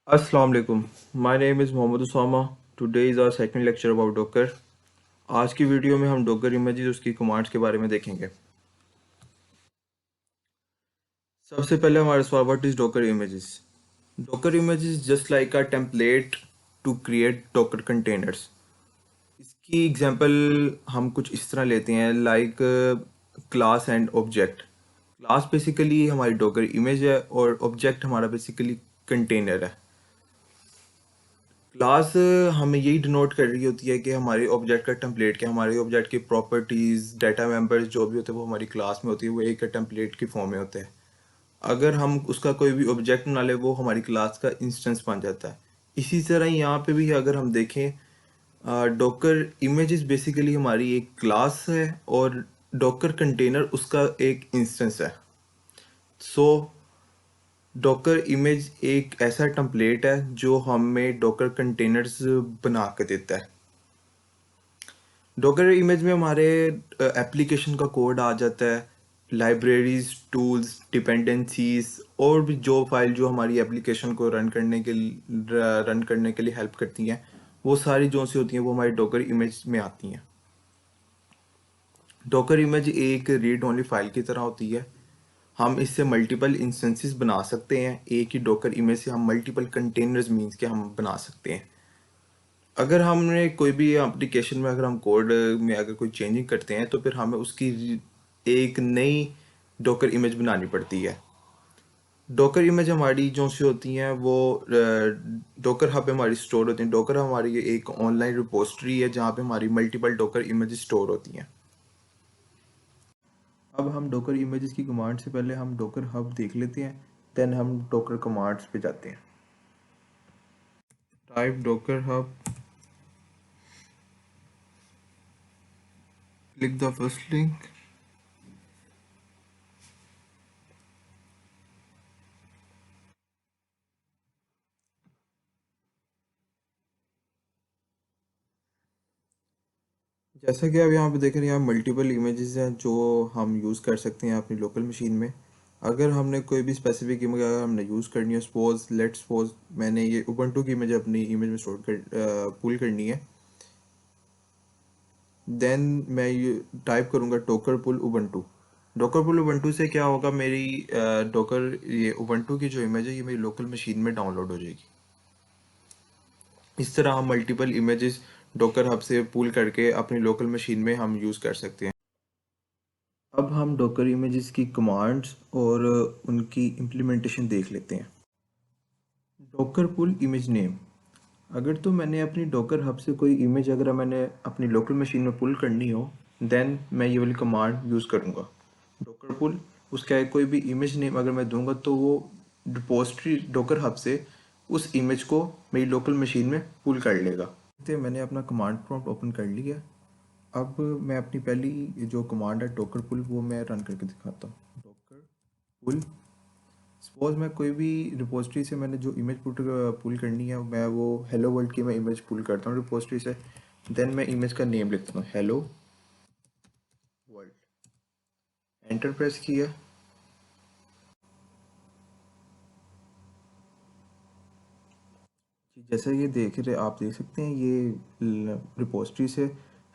Assalamu alaikum. My name is Mohammad Usama. Today is our second lecture about Docker. आज की video में हम Docker images उसकी commands के बारे में देखेंगे। सबसे पहले हमारे सवाल what is Docker images? Docker images just like a template to create Docker containers. इसकी एग्जांपल हम कुछ इस तरह लेते हैं like class and object. Class basically हमारी डॉकर इमेज है और ऑब्जेक्ट हमारा बेसिकली कंटेनर है। क्लास हमें यही डिनोट कर रही होती है कि हमारे ऑब्जेक्ट का टेम्पलेट क्या, हमारे ऑब्जेक्ट की प्रॉपर्टीज़, डाटा मेंबर्स जो भी होते हैं वो हमारी क्लास में होती है, वो एक टेम्पलेट की फॉर्म में होते हैं। अगर हम उसका कोई भी ऑब्जेक्ट बना ले वो हमारी क्लास का इंस्टेंस बन जाता है। इसी तरह यहाँ पे भी अगर हम देखें डॉकर इमेजेस बेसिकली हमारी एक क्लास है और डॉकर कंटेनर उसका एक इंस्टेंस है। सो डॉकर इमेज एक ऐसा टेम्पलेट है जो हमें डॉकर कंटेनर्स बना के देता है। डॉकर इमेज में हमारे एप्लीकेशन का कोड आ जाता है, लाइब्रेरीज, टूल्स, डिपेंडेंसीज और भी जो फाइल जो हमारी एप्लीकेशन को रन करने के लिए हेल्प करती हैं, वो सारी जो सी होती हैं वो हमारी डॉकर इमेज में आती हैं। डॉकर इमेज एक रीड ओनली फाइल की तरह होती है। हम इससे मल्टीपल इंस्टेंसेस बना सकते हैं। एक ही डॉकर इमेज से हम मल्टीपल कंटेनर्स मीन्स के हम बना सकते हैं। अगर हमने कोई भी एप्लीकेशन में अगर हम कोड में अगर कोई चेंजिंग करते हैं तो फिर हमें उसकी एक नई डॉकर इमेज बनानी पड़ती है। डॉकर इमेज हमारी जो सी होती हैं वो डॉकर हब पे हमारी स्टोर होती हैं। डॉकर हमारी एक ऑनलाइन रिपोजिटरी है जहाँ पे हमारी मल्टीपल डॉकर इमेज स्टोर होती हैं। अब हम डॉकर इमेजेस की कमांड से पहले हम डॉकर हब देख लेते हैं, देन हम डॉकर कमांड्स पे जाते हैं। Type Docker hub, click the first link. जैसा कि आप यहाँ पे देख रहे हैं, यहाँ मल्टीपल इमेजेस हैं जो हम यूज़ कर सकते हैं अपनी लोकल मशीन में। अगर हमने कोई भी स्पेसिफिक इमेज अगर हमने यूज़ करनी है, सपोज मैंने ये उबंटू की इमेज अपनी इमेज में स्टोर कर पुल करनी है, देन मैं ये टाइप करूँगा डॉकर पुल उबंटू। डॉकर पुल उबंटू से क्या होगा, मेरी डॉकर ये उबंटू की जो इमेज है ये मेरी लोकल मशीन में डाउनलोड हो जाएगी। इस तरह हम मल्टीपल इमेजेस डॉकर हब से पुल करके अपनी लोकल मशीन में हम यूज़ कर सकते हैं। अब हम डॉकर इमेजेस की कमांड्स और उनकी इम्प्लीमेंटेशन देख लेते हैं। डॉकर पुल इमेज नेम। अगर तो मैंने अपनी डॉकर हब से कोई इमेज अगर मैंने अपनी लोकल मशीन में पुल करनी हो, देन मैं ये वाली कमांड यूज़ करूँगा डॉकर पुल। उसका कोई भी इमेज नेम अगर मैं दूंगा तो वो रिपोजिटरी डॉकर हब से उस इमेज को मेरी लोकल मशीन में पुल कर लेगा। तो मैंने अपना कमांड प्रॉम्प्ट ओपन कर लिया। अब मैं अपनी पहली जो कमांड है डॉकर पुल वो मैं रन करके दिखाता हूँ। डॉकर पुल, सपोज मैं कोई भी रिपोजिटरी से मैंने जो इमेज पुल करनी है, मैं वो हेलो वर्ल्ड की मैं इमेज पुल करता हूँ रिपोजिटरी से। देन मैं इमेज का नेम लिखता हूँ हेलो वर्ल्ड, एंटर प्रेस किया। जैसा ये देख रहे आप देख सकते हैं ये रिपोजिटरी से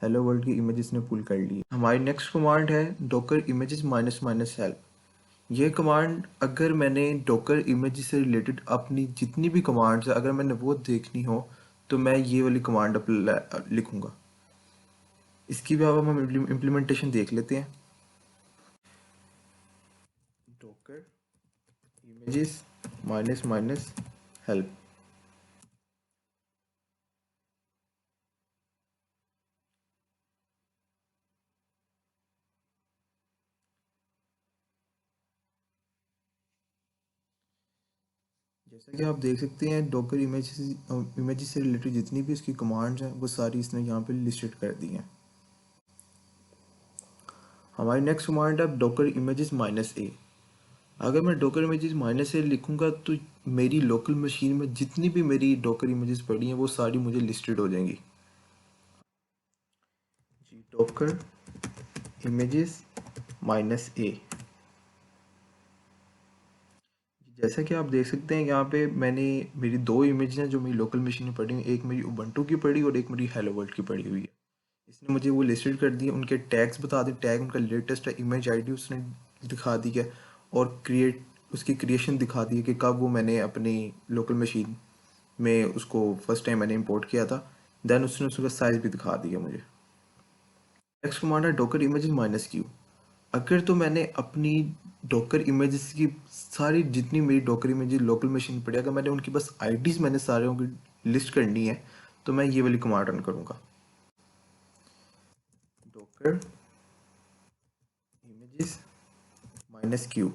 हेलो वर्ल्ड की इमेजेस ने पुल कर ली। हमारी नेक्स्ट कमांड है Docker images minus minus help. ये कमांड अगर मैंने डॉकर इमेज से रिलेटेड अपनी जितनी भी कमांड्स है अगर मैंने वो देखनी हो तो मैं ये वाली कमांड लिखूंगा। इसकी भी अब हम इम्प्लीमेंटेशन देख लेते हैं। Docker images minus minus help. जैसा कि आप देख सकते हैं डॉकर इमेजेस से रिलेटेड जितनी भी इसकी कमांड्स हैं वो सारी इसने यहाँ पे लिस्टेड कर दी हैं। हमारी नेक्स्ट कमांड है डॉकर इमेजेस माइनस ए। अगर मैं डॉकर इमेजेस माइनस ए लिखूंगा तो मेरी लोकल मशीन में जितनी भी मेरी डॉकर इमेजेस पड़ी हैं वो सारी मुझे लिस्टेड हो जाएंगी। जी डॉकर इमेजेस माइनस ए। जैसा कि आप देख सकते हैं यहाँ पे मैंने मेरी दो इमेज हैं जो मेरी लोकल मशीन में पड़ी हुई, एक मेरी उबंटू की पड़ी और एक मेरी हेलो वर्ल्ड की पड़ी हुई है। इसने मुझे वो लिस्टेड कर दिए, उनके टैग्स बता दिए, टैग उनका लेटेस्ट है, इमेज आईडी उसने दिखा दी है, और उसकी क्रिएशन दिखा दी है कि कब वो मैंने अपनी लोकल मशीन में उसको फर्स्ट टाइम मैंने इंपोर्ट किया था। देन उसने उसका साइज़ भी दिखा दिया मुझे। नेक्स्ट कमांड है डॉकर इमेजेस माइनस क्यू। अगर तो मैंने अपनी डॉकर इमेजेस की सारी जितनी मेरी डॉकर इमेजेस लोकल मशीन पड़ी, अगर मैंने उनकी बस आईडीज मैंने सारे की लिस्ट करनी है, तो मैं ये वाली कमांड रन करूँगा, डॉकर इमेजेस माइनस क्यू।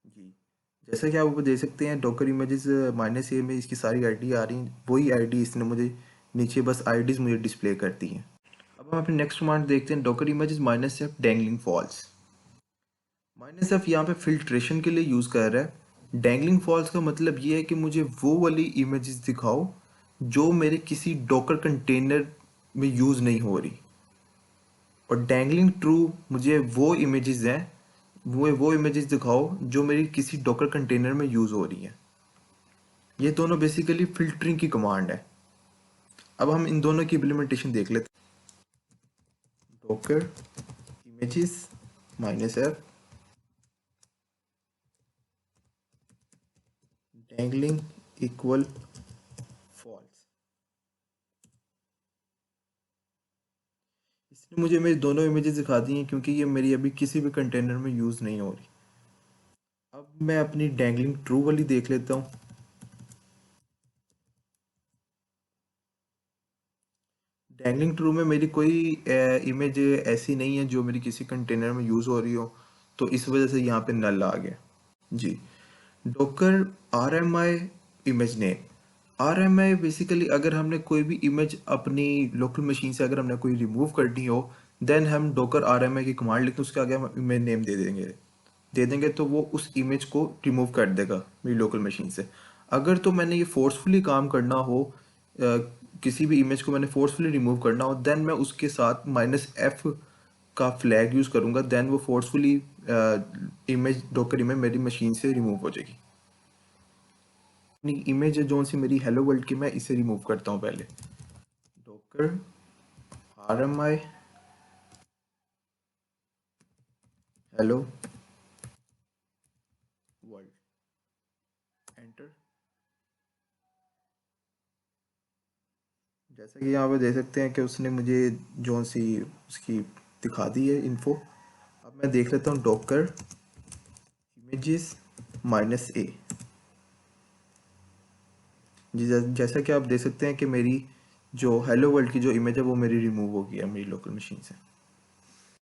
जी, जैसा कि आप ऊपर देख सकते हैं डॉकर इमेजेस माइनस ए में इसकी सारी आईडी आ रही हैं, वही आईडी इसने मुझे नीचे बस आईडीज मुझे डिस्प्ले करती हैं। अब हम अपने नेक्स्ट कमांड देखते हैं, Docker images minus F dangling false. Minus F यहाँ पे फिल्ट्रेशन के लिए यूज़ कर रहा है। डैंगलिंग फॉल्स का मतलब ये है कि मुझे वो वाली इमेजेस दिखाओ जो मेरे किसी डॉकर कंटेनर में यूज़ नहीं हो रही, और डैंगलिंग ट्रू मुझे वो इमेजेस हैं, वो इमेजेस दिखाओ जो मेरी किसी डॉकर कंटेनर में यूज़ हो रही हैं। ये दोनों बेसिकली फिल्टरिंग की कमांड है। अब हम इन दोनों की इम्प्लीमेंटेशन देख लेते हैं। Docker images minus F dangling equal false. इसने मुझे मेरी दोनों इमेजेस दिखा दी हैं क्योंकि ये मेरी अभी किसी भी कंटेनर में यूज़ नहीं हो रही। अब मैं अपनी डैंगलिंग ट्रू वाली देख लेता हूँ। डैंगलिंग ट्रू में मेरी कोई इमेज ऐसी नहीं है जो मेरी किसी कंटेनर में यूज़ हो रही हो, तो इस वजह से यहाँ पे नल आ गया। जी, docker R M I image name. R M I basically अगर हमने कोई भी इमेज अपनी लोकल मशीन से अगर हमने कोई रिमूव करनी हो, देन हम डॉकर आर एम आई की कमांड लिखते हैं, उसके आगे हम इमेज नेम दे देंगे तो वो उस इमेज को रिमूव कर देगा मेरी लोकल मशीन से। अगर तो मैंने ये फोर्सफुली काम करना हो, किसी भी इमेज को मैंने फोर्सफुली रिमूव करना हो, देन मैं उसके साथ माइनस एफ का फ्लैग यूज़ करूँगा, देन वो फोर्सफुली इमेज डॉकर इमेज मेरी मशीन से रिमूव हो जाएगी। अपनी इमेज है जो सी मेरी हेलो वर्ल्ड की, मैं इसे रिमूव करता हूँ पहले। डॉकर आर एम आई हेलो वर्ल्ड, एंटर। जैसा कि यहाँ पे देख सकते हैं कि उसने मुझे जो सी उसकी दिखा दी है इन्फो। अब मैं देख लेता हूँ डॉकर इमेजेस माइनस ए। जी, जैसा कि आप देख सकते हैं कि मेरी जो हेलो वर्ल्ड की जो इमेज है वो मेरी रिमूव हो गई है मेरी लोकल मशीन से।